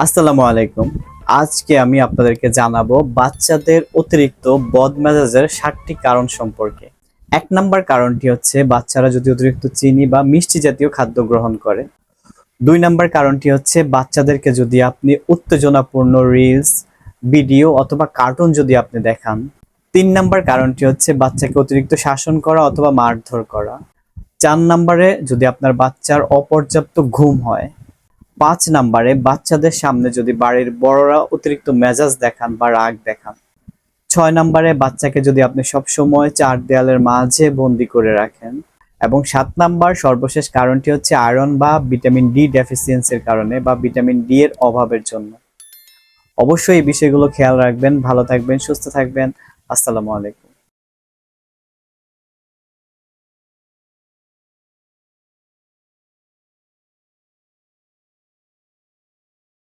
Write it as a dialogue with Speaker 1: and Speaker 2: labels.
Speaker 1: আসসালামু আলাইকুম। আজকে আমি আপনাদেরকে জানাবো বাচ্চাদের অতিরিক্ত বদমেজাজের ৭টি কারণ সম্পর্কে। ১ নাম্বার কারণটি হচ্ছে বাচ্চারা যদি অতিরিক্ত চিনি বা মিষ্টি জাতীয় খাদ্য গ্রহণ করে। ২ নাম্বার কারণটি হচ্ছে বাচ্চাদেরকে যদি আপনি উত্তেজনাপূর্ণ রিলস, ভিডিও অথবা কার্টুন যদি আপনি দেখান। ৩ নাম্বার কারণটি হচ্ছে বাচ্চাকে অতিরিক্ত শাসন করা অথবা মারধর করা। ৪ নাম্বারে যদি আপনার বাচ্চার অপর্যাপ্ত ঘুম হয়। ৫ নাম্বারে বাচ্চাদের সামনে যদি বাড়ির বড়রা অতিরিক্ত মেজাজ দেখান বা রাগ দেখান। ৬ নাম্বারে বাচ্চাকে যদি আপনি সবসময় ৪ দেয়ালের মাঝে বন্দি করে রাখেন। এবং ৭ নাম্বার সর্বশেষ কারণটি হচ্ছে আয়রন বা ভিটামিন ডি ডেফিসিয়েন্সির কারণে বা ভিটামিন ডি এর অভাবের জন্য। অবশ্যই এই বিষয়গুলো খেয়াল রাখবেন, ভালো থাকবেন, সুস্থ থাকবেন। আসসালামু আলাইকুম।